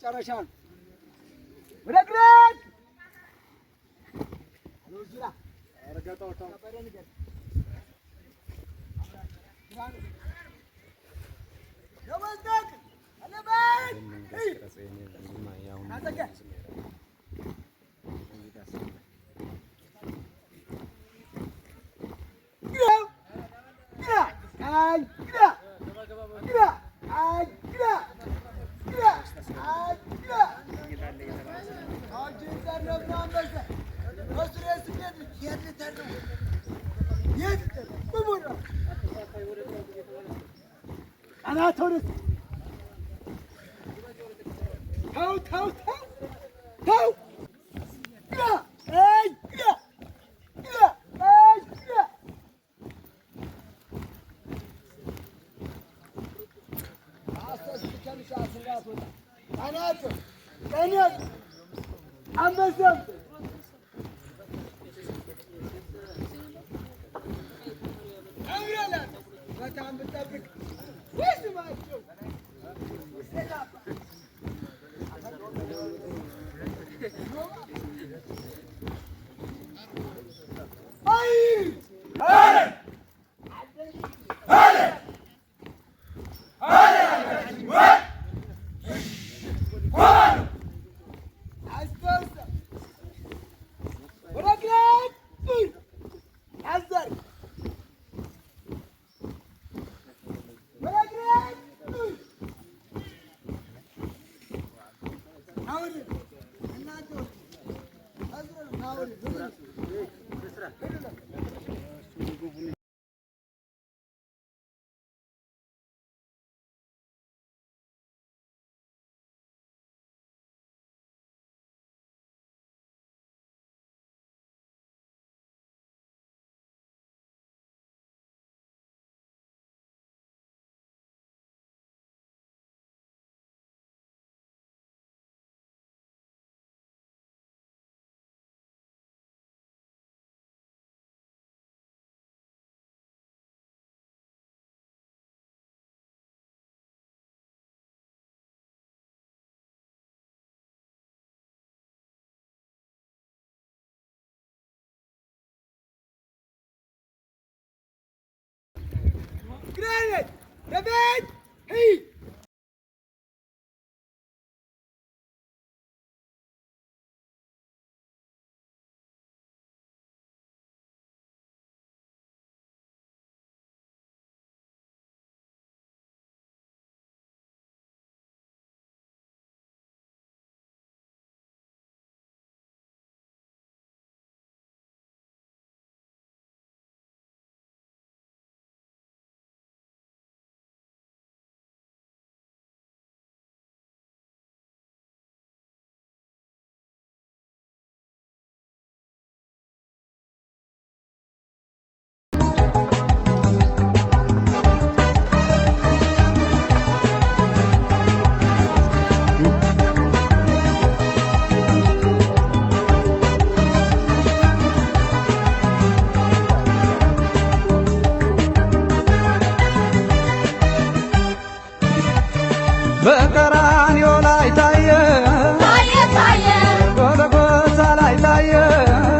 መጨረሻን ወደ ግራት ሉዝራ አረጋታው ታበረን ገ ለወጣት አለበት አጠቀ በጣም ብጠብቅ ወይስ ማቸው Granite! David! Hey! በቀራንዮ ላይ ታየ ታየ ታየ ጎልጎታ ላይ ታየ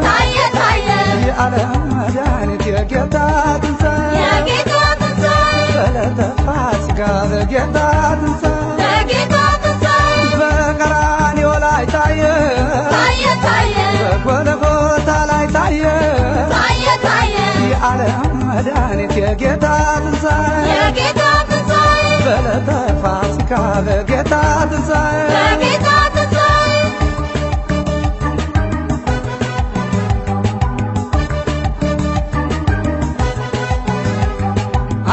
ታየ ታየ የዓለም መድኃኒት የጌታ ትንሣኤ የጌታ ትንሣኤ በዕለተ ፋሲካ በጌታ ትንሣኤ በጌታ ትንሣኤ በቀራንዮ ላይ ታየ ታየ ታየ በጎልጎታ ላይ ታየ ታየ ታየ የዓለም መድኃኒት የጌታ ትንሣኤ የጌታ በዕለተ ፋሲካ በጌታ ትንሣኤ በጌታ ትንሣኤ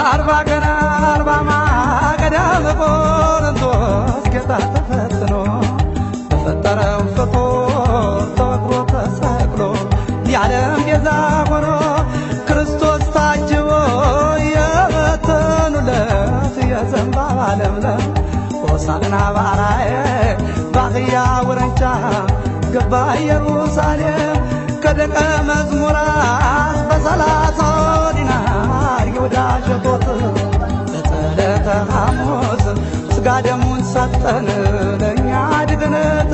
አርባ ቀን አርባ ማገዳ በቆሮንቶስ ጌታ ተፈትኖ በፈጠረው ፍጡር ተወግሮ ተሰቅሎ የዓለም ቤዛ ሆኖ ክርስቶስ ታጅቦ የበተኑለት የዘንባባ ለምለም ሆሳዕና በአርያየ በአህያ ውርንጫ ገባ ኢየሩሳሌም ከደቀ መዝሙራት በ30 ዲናር ይሁዳ ሸጦት በዕለተ ሐሙስ ሥጋ ደሙን ሰጠን ለእኛ ድግነት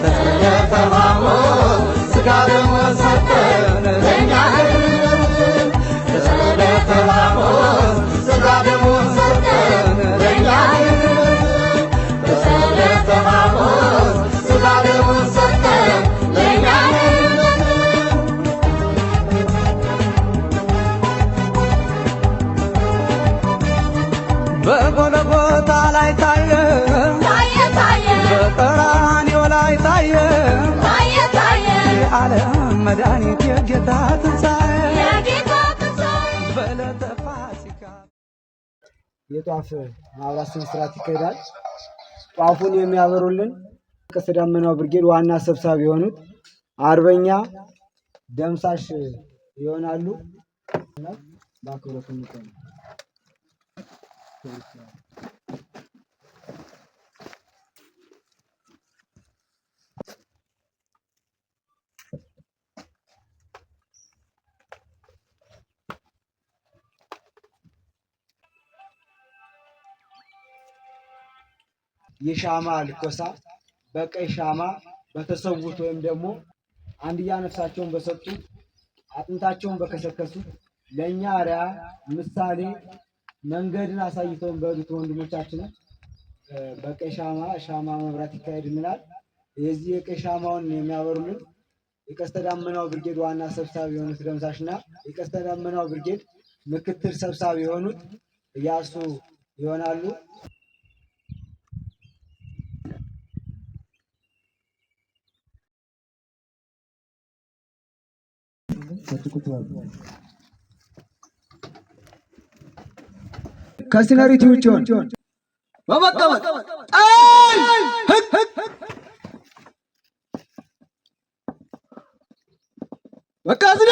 በዕለተ ሐሙስ ሥጋ ደሙን ሰጠን ለእኛ ድግነት በዕለተ ሐሙስ ሥጋ ደሙን ሰጠን ለእኛ ድግነት በዕለተ ሐሙስ ሥጋ ደሙን ሰጠን ለእኛ በጎልጎታ ላይ ታየ ታየ ታየ በቀራንዮ ላይ ታየ ታየ ታየ የዓለም መድኃኒት የጌታ ትንሣኤ የጌታ ትንሣኤ በዕለተ ፋሲካ የጧፍ ማብራት ስነ ስርዓት ይካሄዳል። ጧፉን የሚያበሩልን ቀስተ ደመናው ብርጌድ ዋና ሰብሳቢ የሆኑት አርበኛ ደምሳሽ ይሆናሉ። በአክብሮት እንቀበል። የሻማ ልኮሳ በቀይ ሻማ በተሰዉት ወይም ደግሞ አንድያ ነፍሳቸውን በሰጡት አጥንታቸውን በከሰከሱት ለእኛ አርአያ ምሳሌ መንገድን አሳይተውን በሩት ወንድሞቻችን በቀይ ሻማ መብራት ይካሄድልናል። የዚህ የቀይ ሻማውን የሚያበሩልን የቀስተ ደመናው ብርጌድ ዋና ሰብሳቢ የሆኑት ደምሳሽና የቀስተ ደመናው ብርጌድ ምክትል ሰብሳቢ የሆኑት እያሱ ይሆናሉ። ከሲነሪቲ ውጭ ሆን በመቀመጥ በቃ ዝዳ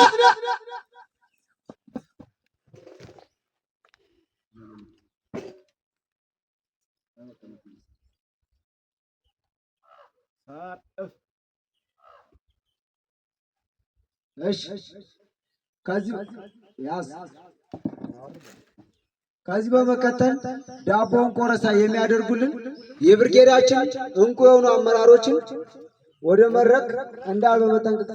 ከዚህ በመቀጠል ዳቦን ቆረሳ የሚያደርጉልን የብርጌዳችን እንቁ የሆኑ አመራሮችን ወደ መድረክ እንዳል በመጠንቀቅ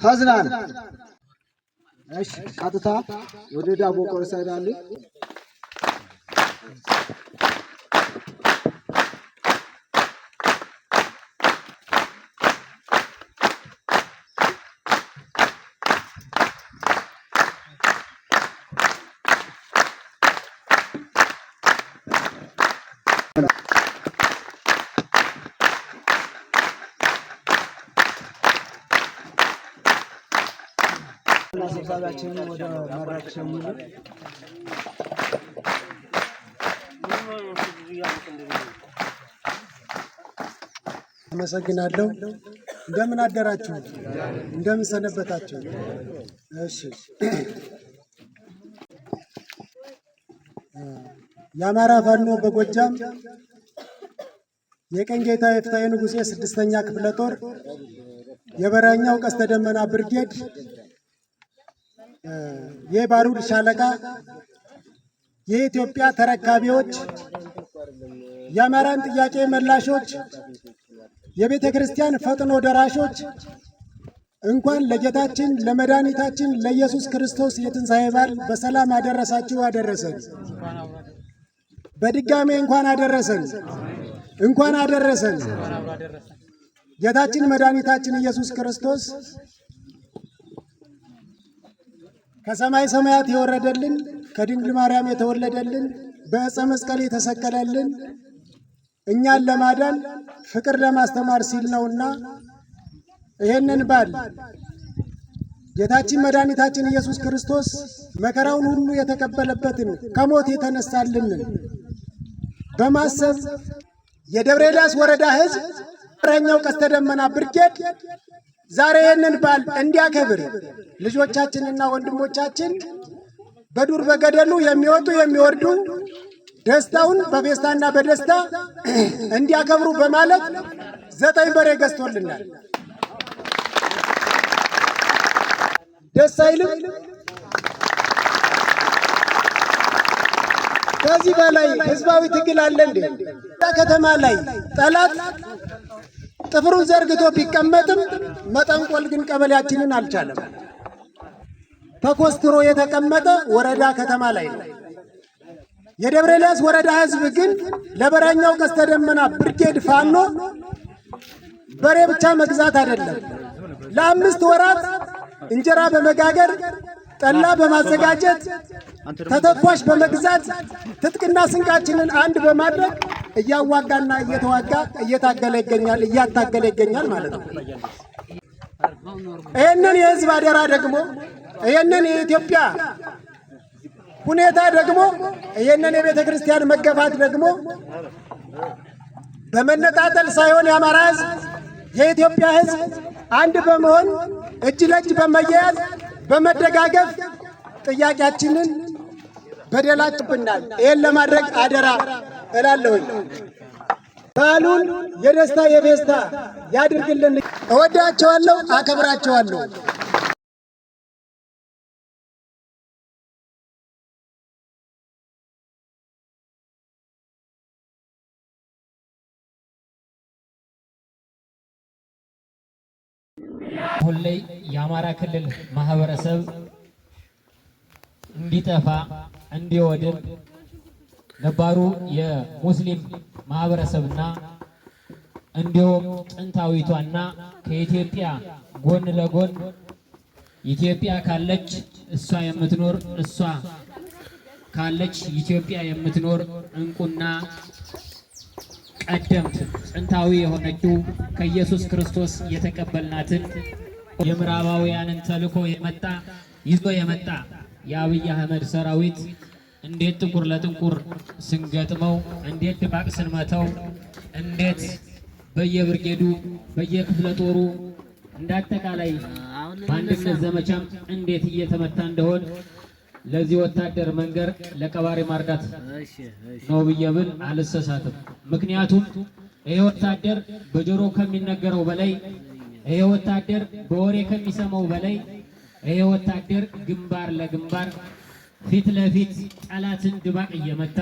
ሀዝናን እሺ፣ ቀጥታ ወደ ዳቦ ቆርሳ ሄዳለሁ። ሰብሳቢያችንን ወደ መድረክ ሸኙልን። አመሰግናለሁ። እንደምን አደራችሁ? እንደምን ሰነበታችሁ? እሺ፣ የአማራ ፋኖ በጎጃም የቀኝ ጌታ የፍታሔ ንጉሴ 6ኛ ክፍለ ጦር የበረኛው ቀስተ ደመና ብርጌድ የባሩድ ሻለቃ የኢትዮጵያ ተረካቢዎች፣ የአማራን ጥያቄ መላሾች፣ የቤተ ክርስቲያን ፈጥኖ ደራሾች እንኳን ለጌታችን ለመድኃኒታችን ለኢየሱስ ክርስቶስ የትንሣኤ በዓል በሰላም አደረሳችሁ አደረሰን። በድጋሜ እንኳን አደረሰን፣ እንኳን አደረሰን። ጌታችን መድኃኒታችን ኢየሱስ ክርስቶስ ከሰማይ ሰማያት የወረደልን ከድንግል ማርያም የተወለደልን በዕፀ መስቀል የተሰቀለልን እኛን ለማዳን ፍቅር ለማስተማር ሲል ነውና ይሄንን በዓል ጌታችን መድኃኒታችን ኢየሱስ ክርስቶስ መከራውን ሁሉ የተቀበለበትን ከሞት የተነሳልንን በማሰብ የደብረ ኤልያስ ወረዳ ሕዝብ በረኛው ቀስተ ደመና ብርጌድ ዛሬ ይህንን በዓል እንዲያከብር ልጆቻችንና ወንድሞቻችን በዱር በገደሉ የሚወጡ የሚወርዱ ደስታውን በፌስታና በደስታ እንዲያከብሩ በማለት 9 በሬ ገዝቶልናል። ደስ አይልም? ከዚህ በላይ ህዝባዊ ትግል አለ እንዴ? ከተማ ላይ ጠላት ጥፍሩን ዘርግቶ ቢቀመጥም መጠንቆል ግን ቀበሌያችንን አልቻለም። ተኮስትሮ የተቀመጠ ወረዳ ከተማ ላይ ነው። የደብረ ኤልያስ ወረዳ ህዝብ ግን ለበረኛው ቀስተ ደመና ብርጌድ ፋኖ በሬ ብቻ መግዛት አይደለም፣ ለ5 ወራት እንጀራ በመጋገር ጠላ በማዘጋጀት ተተኳሽ በመግዛት ትጥቅና ስንቃችንን አንድ በማድረግ እያዋጋና እየተዋጋ እየታገለ ይገኛል ማለት ነው። ይህንን የህዝብ አደራ ደግሞ ይህንን የኢትዮጵያ ሁኔታ ደግሞ ይህንን የቤተ ክርስቲያን መገፋት ደግሞ በመነጣጠል ሳይሆን የአማራ ህዝብ የኢትዮጵያ ህዝብ አንድ በመሆን እጅ ለእጅ በመያያዝ በመደጋገፍ ጥያቄያችንን በደላችብናል። ይህን ለማድረግ አደራ እላለሁኝ። በዓሉን የደስታ የፌስታ ያድርግልን። እወዳቸዋለሁ፣ አከብራቸዋለሁ። አሁን ላይ የአማራ ክልል ማህበረሰብ እንዲጠፋ እንዲወድም ነባሩ የሙስሊም ማህበረሰብና እንዲሁም ጥንታዊቷና ከኢትዮጵያ ጎን ለጎን ኢትዮጵያ ካለች እሷ የምትኖር እሷ ካለች ኢትዮጵያ የምትኖር እንቁና ቀደምት ጥንታዊ የሆነችው ከኢየሱስ ክርስቶስ የተቀበልናትን የምዕራባውያንን ተልኮ ይዞ የመጣ የአብይ አህመድ ሰራዊት እንዴት ጥቁር ለጥቁር ስንገጥመው፣ እንዴት ድባቅ ስንመተው፣ እንዴት በየብርጌዱ በየክፍለ ጦሩ እንዳጠቃላይ በአንድነት ዘመቻም እንዴት እየተመታ እንደሆን ለዚህ ወታደር መንገር ለቀባሪ ማርዳት ነው ብዬ ብል አልሰሳትም። ምክንያቱም ይሄ ወታደር በጆሮ ከሚነገረው በላይ፣ ይሄ ወታደር በወሬ ከሚሰማው በላይ፣ ይሄ ወታደር ግንባር ለግንባር ፊት ለፊት ጠላትን ድባቅ እየመታ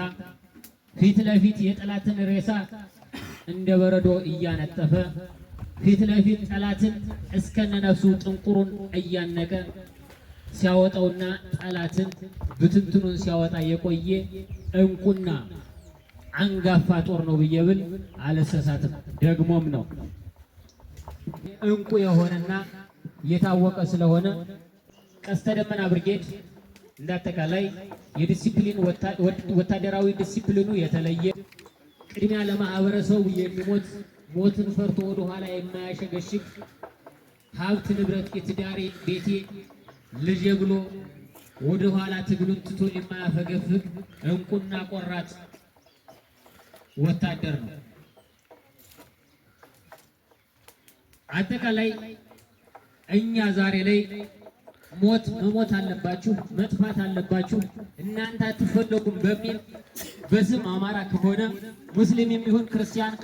ፊት ለፊት የጠላትን ሬሳ እንደ በረዶ እያነጠፈ ፊት ለፊት ጠላትን እስከነነፍሱ ጥንቁሩን እያነቀ ሲያወጣውና ጠላትን ብትንትኑን ሲያወጣ የቆየ እንቁና አንጋፋ ጦር ነው ብዬ ብል አልሰሳትም። ደግሞም ነው እንቁ የሆነና የታወቀ ስለሆነ ቀስተ ደመና ብርጌድ እንዳጠቃላይ የዲሲፕሊን ወታደራዊ ዲሲፕሊኑ የተለየ ቅድሚያ ለማህበረሰቡ የሚሞት ሞትን ፈርቶ ወደ ኋላ የማያሸገሽግ ሀብት ንብረት የትዳሬ ቤቴ ልጅ ብሎ ወደ ኋላ ትግሉን ትቶ የማያፈገፍግ እንቁና ቆራጥ ወታደር ነው። አጠቃላይ እኛ ዛሬ ላይ መሞት አለባችሁ፣ መጥፋት አለባችሁ፣ እናንተ አትፈለጉም በሚል በስም አማራ ከሆነ ሙስሊም የሚሆን ክርስቲያን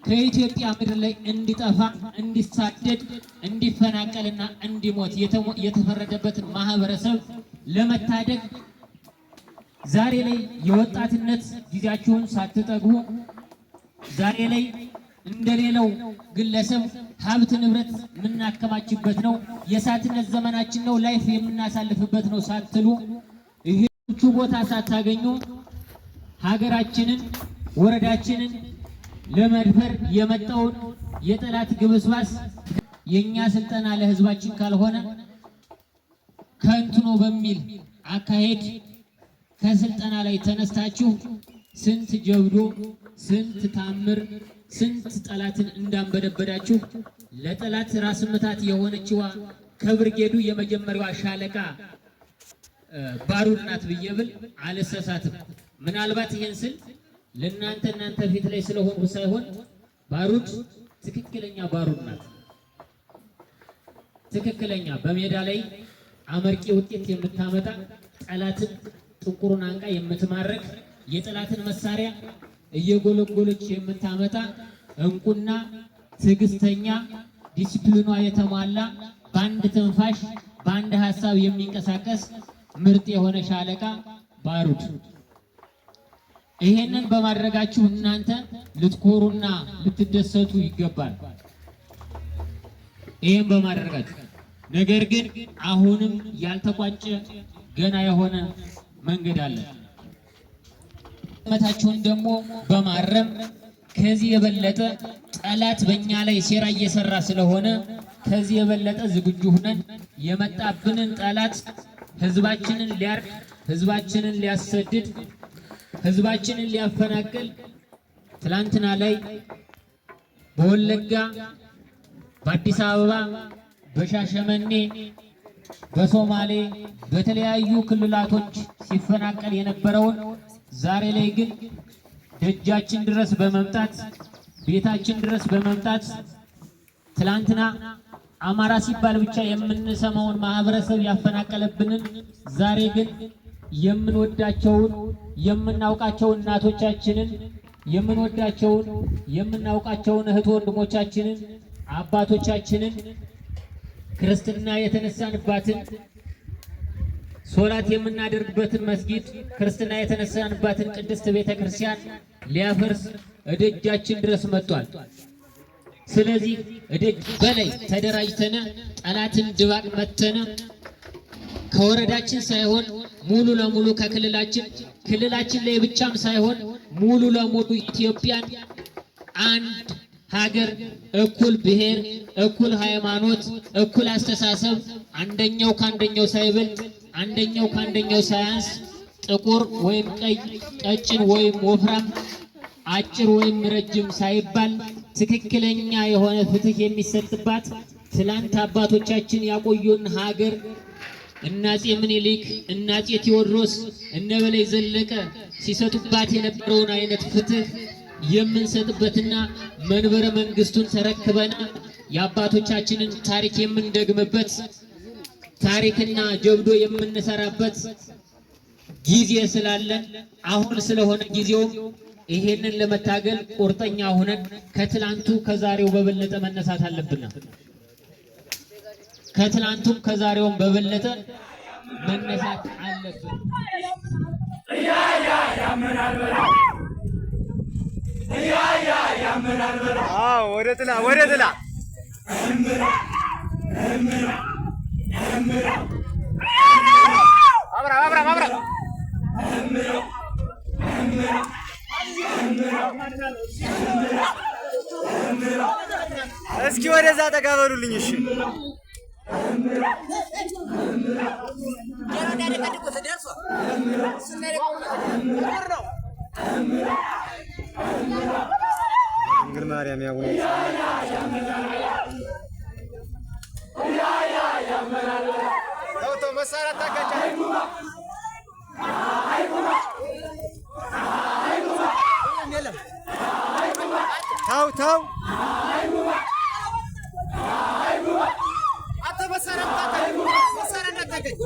ከኢትዮጵያ ምድር ላይ እንዲጠፋ፣ እንዲሳደድ፣ እንዲፈናቀልና እንዲሞት የተፈረደበትን ማህበረሰብ ለመታደግ ዛሬ ላይ የወጣትነት ጊዜያችሁን ሳትጠግቡ ዛሬ ላይ እንደሌላው ግለሰብ ሀብት ንብረት የምናከማችበት ነው፣ የእሳትነት ዘመናችን ነው፣ ላይፍ የምናሳልፍበት ነው ሳትሉ ይሄቹ ቦታ ሳታገኙ ሀገራችንን ወረዳችንን ለመድፈር የመጣውን የጠላት ግብስባስ የኛ ስልጠና ለህዝባችን ካልሆነ ከንቱ ነው በሚል አካሄድ ከስልጠና ላይ ተነስታችሁ ስንት ጀብዶ ስንት ታምር ስንት ጠላትን እንዳንበደበዳችሁ ለጠላት ራስ ምታት የሆነችዋ ከብርጌዱ የመጀመሪያዋ ሻለቃ ባሩድ ናት ብዬ ብል አልሰሳትም። ምናልባት ይሄን ስል እናንተ ፊት ላይ ስለሆንኩ ሳይሆን ባሩድ ትክክለኛ ባሩድ ናት። ትክክለኛ በሜዳ ላይ አመርቂ ውጤት የምታመጣ ጠላትን ጥንቁሩን አንቃ የምትማረክ የጠላትን መሳሪያ እየጎለጎለች የምታመጣ እንቁና ትዕግስተኛ ዲሲፕሊኗ የተሟላ በአንድ ትንፋሽ በአንድ ሀሳብ የሚንቀሳቀስ ምርጥ የሆነ ሻለቃ ባሩድ። ይሄንን በማድረጋችሁ እናንተ ልትኮሩና ልትደሰቱ ይገባል። ይሄን በማድረጋችሁ ነገር ግን አሁንም ያልተቋጨ ገና የሆነ መንገድ አለ። መታችሁን ደግሞ በማረም ከዚህ የበለጠ ጠላት በእኛ ላይ ሴራ እየሰራ ስለሆነ ከዚህ የበለጠ ዝግጁ ሆነን የመጣብንን ጠላት ህዝባችንን ሊያርድ፣ ህዝባችንን ሊያሰድድ፣ ህዝባችንን ሊያፈናቅል ትላንትና ላይ በወለጋ፣ በአዲስ አበባ፣ በሻሸመኔ፣ በሶማሌ በተለያዩ ክልላቶች ሲፈናቀል የነበረውን ዛሬ ላይ ግን ደጃችን ድረስ በመምጣት ቤታችን ድረስ በመምጣት ትላንትና አማራ ሲባል ብቻ የምንሰማውን ማህበረሰብ ያፈናቀለብንን ዛሬ ግን የምንወዳቸውን የምናውቃቸውን እናቶቻችንን የምንወዳቸውን የምናውቃቸውን እህት ወንድሞቻችንን አባቶቻችንን ክርስትና የተነሳንባትን ሶላት የምናደርግበትን መስጊድ ክርስትና የተነሳንባትን ቅድስት ቤተክርስቲያን ሊያፈርስ እደጃችን ድረስ መጥቷል። ስለዚህ እደጅ በላይ ተደራጅተን ጠላትን ድባቅ መተነ ከወረዳችን ሳይሆን ሙሉ ለሙሉ ክልላችን ላይ ብቻም ሳይሆን ሙሉ ለሙሉ ኢትዮጵያን አንድ ሀገር እኩል ብሔር እኩል ሃይማኖት እኩል አስተሳሰብ አንደኛው ካንደኛው ሳይበልጥ አንደኛው ካንደኛው ሳያንስ ጥቁር ወይም ቀይ ቀጭን ወይም ወፍራም አጭር ወይም ረጅም ሳይባል ትክክለኛ የሆነ ፍትህ የሚሰጥባት ትላንት አባቶቻችን ያቆዩን ሀገር እናጼ ምኒልክ እናጼ ቴዎድሮስ እነበላይ ዘለቀ ሲሰጡባት የነበረውን አይነት ፍትህ የምንሰጥበትና መንበረ መንግስቱን ተረክበና የአባቶቻችንን ታሪክ የምንደግምበት ታሪክና ጀብዶ የምንሰራበት ጊዜ ስላለን አሁን ስለሆነ ጊዜውም ይሄንን ለመታገል ቁርጠኛ ሆነን ከትላንቱ ከዛሬው በበለጠ መነሳት አለብን። ከትላንቱም ከዛሬውም በበለጠ መነሳት አለብን። አዎ ወደ ጥላ አብራ እስኪ ወደዛ ጠጋ በሉልኝ። እሺ ድንግል ማርያም ያው ተው መሳሪያ ታጋጫ ተው አተ መሳሪያ እንዳታገኝ